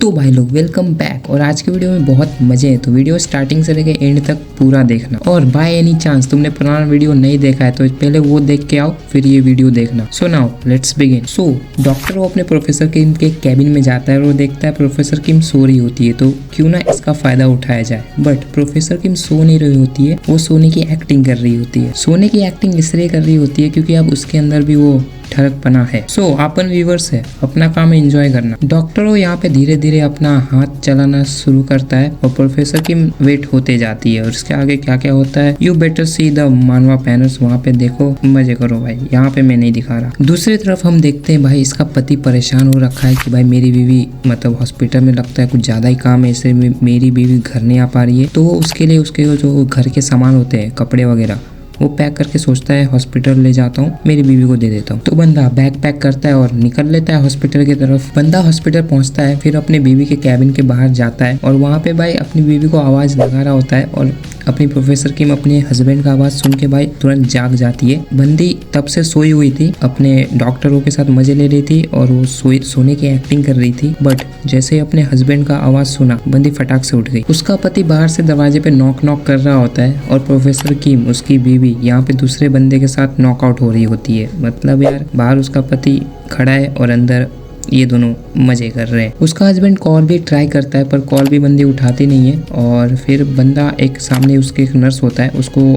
तो भाई लोग वेलकम बैक। और आज के वीडियो में बहुत मजे हैं, तो वीडियो स्टार्टिंग से लेकर एंड तक पूरा देखना। और बाय एनी चांस तुमने पुराना वीडियो नहीं देखा है तो पहले वो देख के आओ, फिर ये वीडियो देखना। So now let's begin. So doctor वो अपने प्रोफेसर किम के कैबिन में जाता है और वो देखता है प्रोफेसर किम सो रही होती है, तो क्यों ना इसका फायदा उठाया जाए। बट प्रोफेसर किम सो नहीं रही होती है, वो सोने की एक्टिंग कर रही होती है। सोने की एक्टिंग इसलिए कर रही होती है क्योंकि अब उसके अंदर भी वो ठरकपना है। सो अपन व्यूवर्स है, अपना काम एंजॉय करना। डॉक्टर वो यहाँ पे धीरे धीरे अपना हाथ चलाना शुरू करता है और प्रोफेसर की वेट होते जाती है। और इसके आगे क्या क्या होता है यू बेटर सी द मानवा पैनल्स, वहाँ पे देखो, मजे करो भाई, यहाँ पे मैं नहीं दिखा रहा। दूसरी तरफ हम देखते हैं भाई इसका पति परेशान हो रखा है कि भाई मेरी बीवी मतलब हॉस्पिटल में लगता है कुछ ज्यादा ही काम है, इससे मेरी बीवी घर नहीं आ पा रही है। तो उसके लिए उसके जो घर के सामान होते हैं, कपड़े वगैरह, वो पैक करके सोचता है हॉस्पिटल ले जाता हूँ, मेरी बीवी को दे देता हूँ। तो बंदा बैग पैक करता है और निकल लेता है हॉस्पिटल की तरफ। बंदा हॉस्पिटल पहुंचता है, फिर अपने बीवी के कैबिन के बाहर जाता है और वहाँ पे भाई अपनी बीवी को आवाज लगा रहा होता है। और अपनी प्रोफेसर किम अपने हस्बैंड का आवाज सुन के भाई तुरंत जाग जाती है। बंदी तब से सोई हुई थी, अपने डॉक्टरों के साथ मजे ले रही थी और वो सोने की एक्टिंग कर रही थी। बट जैसे ही अपने हस्बैंड का आवाज सुना, बंदी फटाक से उठ गई। उसका पति बाहर से दरवाजे पे नॉक नॉक कर रहा होता है और प्रोफेसर किम उसकी बीवी यहाँ पे दूसरे बंदे के साथ नॉकआउट हो रही होती है। मतलब यार बाहर उसका पति खड़ा है और अंदर ये दोनों मजे कर रहे हैं। उसका हस्बैंड कॉल भी ट्राई करता है पर कॉल भी बंदी उठाती नहीं है। और फिर बंदा एक सामने उसके एक नर्स होता है, उसको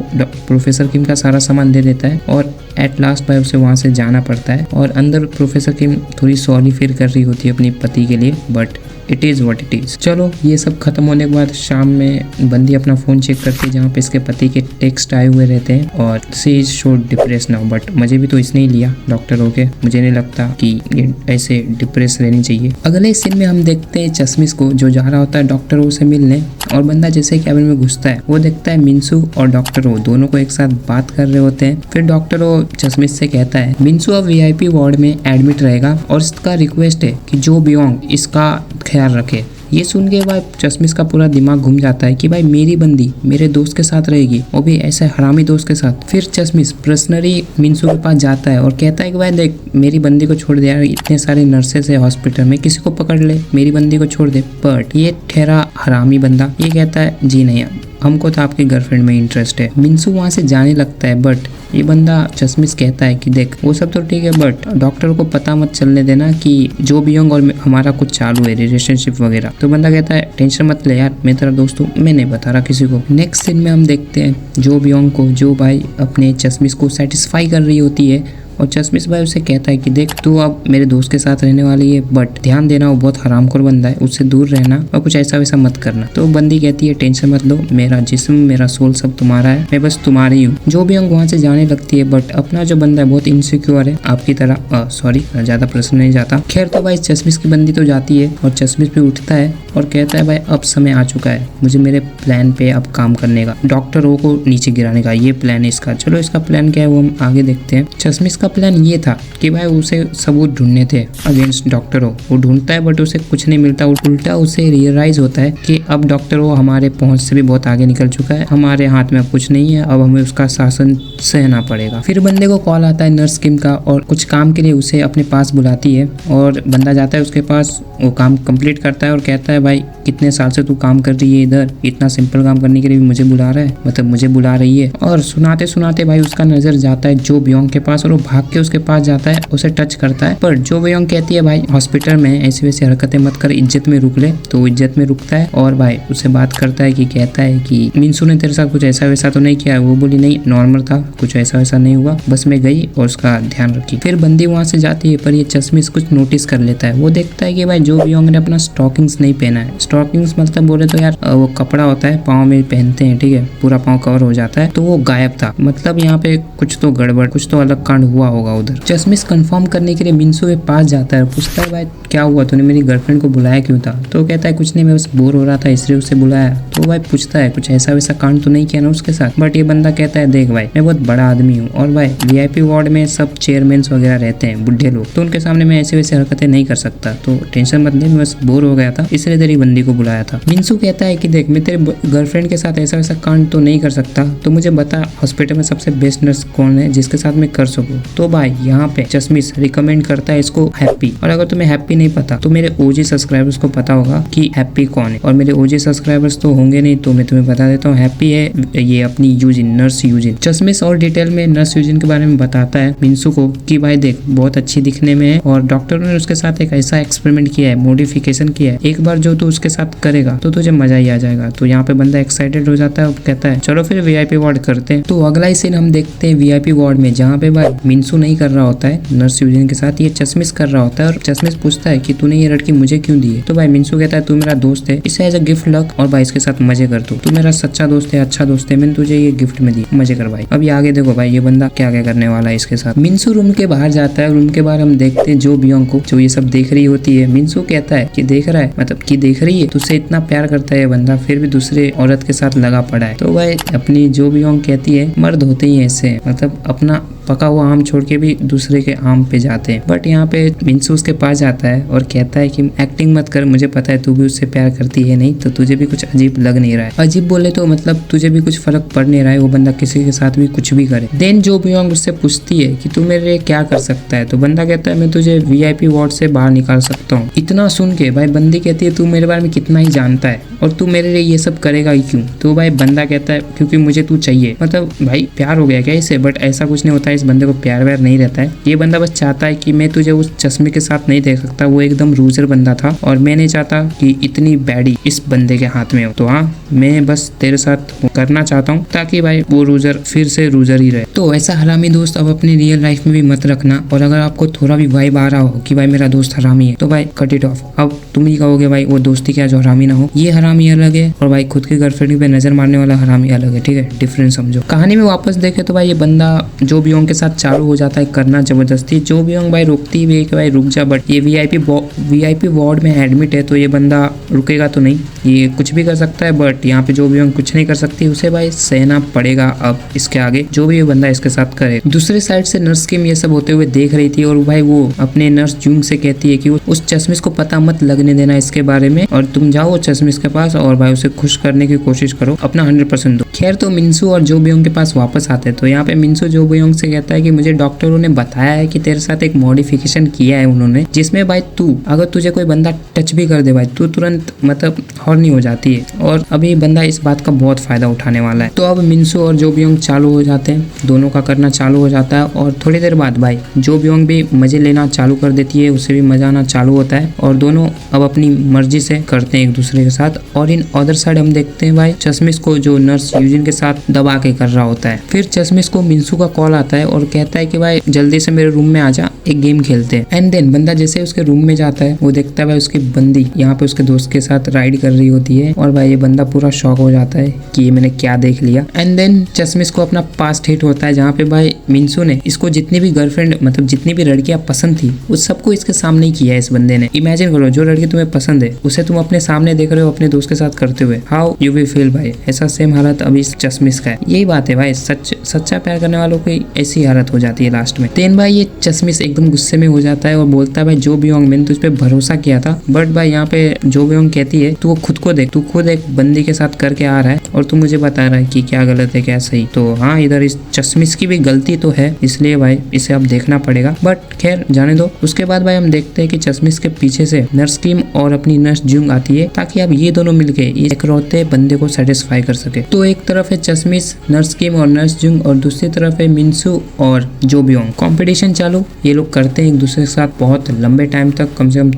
प्रोफेसर किम का सारा सामान दे देता है और एट लास्ट भाई उसे वहाँ से जाना पड़ता है। और अंदर प्रोफेसर किम थोड़ी सॉरी फील कर रही होती है अपने पति के लिए, but it is what it is. चलो ये सब खत्म होने के बाद शाम में बंदी अपना फ़ोन चेक करती है जहाँ पे इसके पति के टेक्स्ट आए हुए रहते हैं और she is so depress now. But मुझे भी तो इसने ही लिया डॉक्टर होके, मुझे नहीं लगता कि ये ऐसे डिप्रेस रहनी चाहिए। अगले सीन में हम देखते हैं चश्मिश को जो जा रहा होता है डॉक्टर से मिलने। और बंदा जैसे कैबिन में घुसता है वो देखता है मिनसू और डॉक्टर वो दोनों को एक साथ बात कर रहे होते हैं। फिर डॉक्टर वो चश्मिश से कहता है मिनसू अब VIP वार्ड में एडमिट रहेगा और इसका रिक्वेस्ट है कि जो बियोंग इसका ख्याल रखे। ये सुन के भाई चश्मिश का पूरा दिमाग घूम जाता है कि भाई मेरी बंदी मेरे दोस्त के साथ रहेगी, वो भी ऐसे हरामी दोस्त के साथ। फिर चश्मिश पर्सनली मिनसू के पास जाता है और कहता है कि भाई देख मेरी बंदी को छोड़ दे यार, इतने सारे नर्सेस है हॉस्पिटल में, किसी को पकड़ ले, मेरी बंदी को छोड़ दे। बट ये ठहरा हरामी बंदा ये कहता है जी नहीं, हमको तो आपकी गर्लफ्रेंड में इंटरेस्ट है। मिनसू वहाँ से जाने लगता है बट ये बंदा चश्मिश कहता है कि देख वो सब तो ठीक है बट डॉक्टर को पता मत चलने देना कि जो बियोंग और हमारा कुछ चालू है रिलेशनशिप वगैरह। तो बंदा कहता है टेंशन मत ले यार, मैं तेरा दोस्त हूँ, मैं नहीं बता रहा किसी को। नेक्स्ट सीन में हम देखते हैं जो बियोंग को जो भाई अपने चश्मिश को सेटिस्फाई कर रही होती है और चश्मिश भाई उसे कहता है कि देख तू अब मेरे दोस्त के साथ रहने वाली है बट ध्यान देना वो बहुत हरामखोर बंदा है, उससे दूर रहना और कुछ ऐसा वैसा मत करना। तो बंदी कहती है टेंशन मत लो, मेरा जिस्म मेरा सोल सब तुम्हारा है, मैं बस तुम्हारी हूँ। जो भी अंग वहाँ से जाने लगती है बट अपना जो बंदा है बहुत इनसिक्योर है आपकी तरह। सॉरी ज्यादा प्रश्न नहीं जाता। खैर तो भाई चश्मिश की बंदी तो जाती है और चश्मिश पे उठता है और कहता है भाई अब समय आ चुका है मुझे मेरे प्लान पे अब काम करने का, डॉक्टर ओ को नीचे गिराने का, ये प्लान है इसका। चलो इसका प्लान क्या है वो हम आगे देखते हैं। चश्मिश का प्लान ये था कि भाई उसे सबूत ढूंढने थे अगेंस्ट डॉक्टर हो। वो ढूंढता है बट उसे कुछ नहीं मिलता, उल्टा उसे रियलाइज होता है कि अब डॉक्टर हो हमारे पहुंच से भी बहुत आगे निकल चुका है, हमारे हाथ में अब कुछ नहीं है, अब हमें उसका शासन सहना पड़ेगा। फिर बंदे को कॉल आता है नर्स किम का और कुछ काम के लिए उसे अपने पास बुलाती है और बंदा जाता है उसके पास, वो काम कंप्लीट करता है और कहता है भाई कितने साल से तू काम कर रही है इधर, इतना सिंपल काम करने के लिए भी मुझे बुला रहा है, मतलब मुझे बुला रही है। और सुनाते सुनाते भाई उसका नजर जाता है जो बियोंग के पास और वो भाग के उसके पास जाता है, उसे टच करता है। पर जो बियोंग कहती है भाई हॉस्पिटल में ऐसी वैसी हरकतें मत कर, इज्जत में रुक ले, तो इज्जत में रुकता है और भाई उससे बात करता है कि कहता है कि मिनसू ने तेरे साथ कुछ ऐसा वैसा तो नहीं किया। वो बोली नहीं नॉर्मल था, कुछ ऐसा वैसा नहीं हुआ, बस मैं गई और उसका ध्यान रखी। फिर बंदी वहां से जाती है पर ये चश्मिश कुछ नोटिस कर लेता है। वो देखता है कि भाई जो बियोंग ने अपना स्टॉकिंग्स नहीं पहना है। स्टॉकिंग्स मतलब बोले तो यार वो कपड़ा होता है पाँव में पहनते हैं, ठीक है, पूरा पाँव कवर हो जाता है, तो वो गायब था। मतलब यहाँ पे कुछ तो गड़बड़, कुछ तो अलग कांड हुआ होगा उधर। चश्मिश कंफर्म करने के लिए मिनसू के पास जाता है और पूछता है भाई क्या हुआ, तूने मेरी गर्लफ्रेंड को बुलाया क्यों था? तो कहता है कुछ नहीं, मैं बस बोर हो रहा था इसलिए उसे बुलाया। तो भाई पूछता है कुछ ऐसा वैसा कांड तो नहीं किया ना उसके साथ? बट ये बंदा कहता है देख भाई मैं बहुत बड़ा आदमी हूँ और भाई VIP वार्ड में सब चेयरमैन वगैरह रहते हैं बुढ़े लोग, तो उनके सामने मैं ऐसे वैसे हरकतें नहीं कर सकता, तो टेंशन मत ले, मैं बस बोर हो गया था इसलिए तेरी बंदी को बुलाया था। मिनसू कहता है कि देख मैं तेरे गर्लफ्रेंड के साथ ऐसा वैसा कांड तो नहीं कर सकता, तो मुझे बता हॉस्पिटल में सबसे बेस्ट नर्स कौन है जिसके साथ मैं कर सकूँ। तो भाई यहाँ पे चश्मिश रिकमेंड करता है इसको हैप्पी। और अगर तुम्हें हैप्पी नहीं पता तो मेरे ओजी सब्सक्राइबर्स को पता होगा कि हैप्पी कौन है, और मेरे ओजी सब्सक्राइबर्स तो होंगे नहीं तो मैं तुम्हें बता देता हूँ। हैप्पी है ये अपनी यूजिन, नर्स यूजिन। चश्मिश और डिटेल में नर्स यूजिन के बारे में बताता है मिंसू को कि भाई देख बहुत अच्छी दिखने में है, और डॉक्टर ने उसके साथ एक ऐसा एक्सपेरिमेंट किया है, मॉडिफिकेशन किया है, एक बार जो तू उसके साथ करेगा तो तुझे मजा ही आ जाएगा। तो यहाँ पे बंदा एक्साइटेड हो जाता है और कहता है चलो फिर वीआईपी वार्ड करते हैं। तो अगला ही सीन हम देखते हैं वीआईपी वार्ड में, जहाँ पे भाई मिंसू नहीं कर रहा होता है नर्स यूजिन के साथ, ये चश्मिश कर रहा होता है। और चश्मिश पूछता है कि तूने ये लड़की मुझे क्यों दी है? तो भाई मिंसू कहता है तू मेरा दोस्त है, इसे एज अ गिफ्ट लग और भाई इसके साथ मजे कर, तू मेरा सच्चा दोस्त है, अच्छा दोस्त है, मैंने तुझे ये गिफ्ट में दी, मजे कर भाई। अभी आगे देखो भाई ये बंदा क्या क्या करने वाला है इसके साथ। मिंसू रूम के बाहर जाता है, रूम के बाहर हम देखते हैं जो बियोंग को, जो ये सब देख रही होती है। मिंसू कहता है कि देख रहा है, मतलब कि देख रही है, तुझसे इतना प्यार करता है ये बंदा फिर भी दूसरे औरत के साथ लगा पड़ा है। तो भाई अपनी जो बियोंग कहती है मर्द होते ही ऐसे, मतलब अपना पका हुआ आम छोड़ के भी दूसरे के आम पे जाते हैं। बट यहाँ पे मिंसू उसके पास जाता है और कहता है कि एक्टिंग मत कर, मुझे पता है तू भी उससे प्यार करती है, नहीं तो तुझे भी कुछ अजीब लग नहीं रहा है। अजीब बोले तो मतलब तुझे भी कुछ फर्क पड़ नहीं रहा है, वो बंदा किसी के साथ भी कुछ भी करे। देन जो बियोंग उससे पूछती है कि तू मेरे लिए क्या कर सकता है, तो बंदा कहता है मैं तुझे वीआईपी वार्ड से बाहर निकाल सकता हूँ। इतना सुन के भाई बंदी कहती है तू मेरे बारे में कितना ही जानता है और तू मेरे लिए ये सब करेगा ही क्यों? तो भाई बंदा कहता है क्योंकि मुझे तू चाहिए। मतलब भाई प्यार हो गया क्या इसे? बट ऐसा कुछ नहीं होता है, इस बंदे को प्यार व्यार नहीं रहता है। ये बंदा बस चाहता है कि मैं तुझे उस चश्मे के साथ नहीं देख सकता, वो एकदम लूजर बंदा था और मैं नहीं चाहता कि इतनी बैडी इस बंदे के हाथ में हो। तो हाँ मैं बस तेरे साथ करना चाहता हूँ ताकि भाई वो लूजर फिर से लूजर ही रहे। तो ऐसा हरामी दोस्त अब अपनी रियल लाइफ में भी मत रखना, और अगर आपको थोड़ा भी वाइब आ रहा हो कि भाई मेरा दोस्त हरामी है तो भाई कट इट ऑफ। अब तुम ही कहोगे भाई वो दोस्ती क्या जो हरामी ना हो, ये हरामी अलग है और भाई खुद की गर्लफ्रेंड पे नजर मारने वाला हरामी अलग है, ठीक है, डिफरेंस समझो। कहानी में वापस देखे तो भाई ये बंदा जो बियोंग के साथ चालू हो जाता है करना जबरदस्ती। जो बियोंग भाई रुकती भी है कि भाई रुक जा, बट ये वीआईपी वार्ड में एडमिट है तो ये बंदा रुकेगा तो नहीं, ये कुछ भी कर सकता है। बट यहाँ पे जो बियोंग कुछ नहीं कर सकती, उसे भाई सहना पड़ेगा अब इसके आगे जो भी ये बंदा इसके साथ करे। दूसरी साइड से नर्स किम ये सब होते हुए देख रही थी और भाई वो अपने नर्स जूंग से कहती है कि उस चश्मिश को पता मत लगने देना इसके बारे में, और तुम जाओ चश्मिश के पास और भाई उसे खुश करने की कोशिश करो, अपना 100% दो। खैर तो मिंसू और जो बियोंग के पास वापस आते तो यहाँ पे मिंसू जो बियोंग से कहता है कि मुझे डॉक्टरों ने बताया है कि तेरे साथ एक मॉडिफिकेशन किया है उन्होंने, जिसमें भाई तू अगर तुझे कोई बंदा टच भी कर दे भाई तू तुरंत मतलब हॉर्नी हो जाती है, और अभी बंदा इस बात का बहुत फायदा उठाने वाला है। तो अब मिंसू और जो बियोंग चालू हो जाते हैं, दोनों का करना चालू हो जाता है, और थोड़ी देर बाद भाई जो बियोंग भी मजे लेना चालू कर देती है, उसे भी मजा आना चालू होता है, और दोनों अब अपनी मर्जी से करते हैं एक दूसरे के साथ। और इन अदर साइड हम देखते हैं भाई चश्मिश को जो नर्स यूजिन के साथ दबा के कर रहा होता है। फिर चश्मिश को मिंसू का कॉल आता है और कहता है कि भाई जल्दी से मेरे रूम में आ जा, एक गेम खेलते हैं। एंड देन बंदा जैसे उसके रूम में जाता है वो देखता है भाई उसकी बंदी यहाँ पे उसके दोस्त के साथ राइड कर रही होती है, और भाई ये बंदा पूरा शॉक हो जाता है कि ये मैंने क्या देख लिया। एंड देन चश्मिश को अपना पास्ट हिट होता है जहाँ पे भाई मिंसू ने इसको जितनी भी गर्लफ्रेंड मतलब जितनी भी लड़कियां पसंद थी उस सबको इसके सामने ही किया है इस बंदे ने। इमेजिन करो जो लड़की तुम्हें पसंद है उसे तुम अपने सामने देख रहे हो अपने दोस्त के साथ करते हुए, हाउ यू विल फील भाई। ऐसा सेम हालत अभी इस चश्मिश का है। यही बात है भाई, सच्चा प्यार करने वालों की ऐसी हालत हो जाती है लास्ट में। तेन भाई ये चश्मिश एकदम गुस्से में हो जाता है और बोलता है भाई जो बियोंग मैंने तुझ पे भरोसा किया था, बट भाई यहाँ पे जो बियोंग कहती है तू वो खुद को देख, तू खुद एक बंदी के साथ करके आ रहा है और तू मुझे बता रहा है कि क्या गलत है क्या सही। तो हाँ इधर इस चश्मिश की भी गलती तो है, इसलिए भाई इसे अब देखना पड़ेगा, बट खैर जाने दो। उसके बाद भाई हम देखते हैं कि चश्मिश के पीछे से नर्स किम और अपनी नर्स जूंग आती है ताकि अब ये दोनों मिलके एक इकलौते बंदे को सेटिस्फाई कर सके। तो एक तरफ है चश्मिश, नर्स किम और नर्स जूंग, और दूसरी तरफ है मिंसू और जो बियोंग। कंपटीशन चालू ये लोग करते हैं एक दूसरे के साथ बहुत लंबे टाइम तक, कम से कम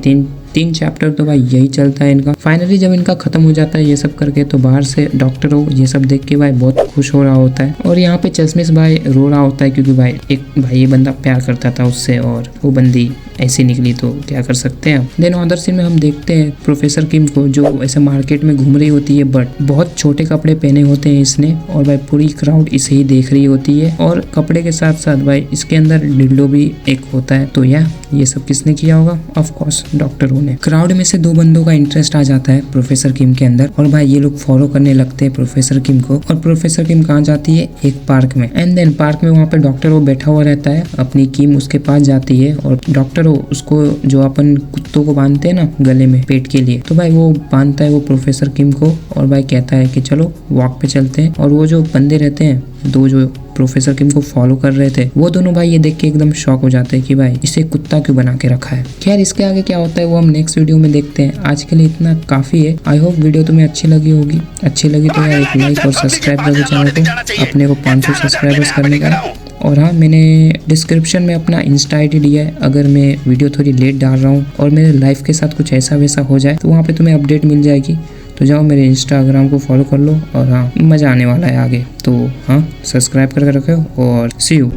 तीन चैप्टर तो भाई यही चलता है इनका। फाइनली जब इनका खत्म हो जाता है ये सब करके तो बाहर से डॉक्टर हो ये सब देख के भाई बहुत खुश हो रहा होता है, और यहाँ पे चश्मिश भाई रो रहा होता है क्योंकि भाई ये बंदा प्यार करता था उससे और वो बंदी ऐसी निकली तो क्या कर सकते हैं। देन अदर सीन में हम देखते हैं प्रोफेसर किम को जो ऐसे मार्केट में घूम रही होती है, बट बहुत छोटे कपड़े पहने होते हैं इसने, और भाई पूरी क्राउड इसे ही देख रही होती है, और कपड़े के साथ साथ भाई इसके अंदर डिल्डो भी एक होता है। तो ये सब किसने किया होगा? ऑफ कोर्स डॉक्टरों ने। क्राउड में से दो बंदों का इंटरेस्ट आ जाता है प्रोफेसर किम के अंदर, और भाई ये लोग फॉलो करने लगते हैं प्रोफेसर किम को, और प्रोफेसर किम कहाँ जाती है? एक पार्क में। एंड देन पार्क में वहाँ पे डॉक्टर वो बैठा हुआ रहता है, अपनी किम उसके पास जाती है, और डॉक्टर वो उसको जो अपन कुत्तों को बांधते हैं ना गले में पेट के लिए, तो भाई वो बांधता है वो प्रोफेसर किम को, और भाई कहता है कि चलो वॉक पे चलते हैं। और वो जो बंदे रहते हैं दो जो प्रोफेसर किम को फॉलो कर रहे थे, वो दोनों भाई ये देख के एकदम शॉक हो जाते हैं कि भाई इसे कुत्ता क्यों बना के रखा है। खैर इसके आगे क्या होता है वो हम नेक्स्ट वीडियो में देखते हैं। आज के लिए इतना काफी है। आई होप वीडियो तुम्हें अच्छी लगी होगी। अच्छी लगी तो यार एक लाइक और सब्सक्राइब कर दो चैनल को, अपने को 500 सब्सक्राइबर्स करने का। और हाँ, मैंने डिस्क्रिप्शन में अपना इंस्टा ID दिया है। अगर मैं वीडियो थोड़ी लेट डाल रहा हूँ और मेरे लाइफ के साथ कुछ ऐसा वैसा हो जाए तो वहाँ पे तुम्हें अपडेट मिल जाएगी। तो जाओ मेरे इंस्टाग्राम को फॉलो कर लो और हाँ, मज़ा आने वाला है आगे। तो हाँ, सब्सक्राइब करके रखो और सी यू।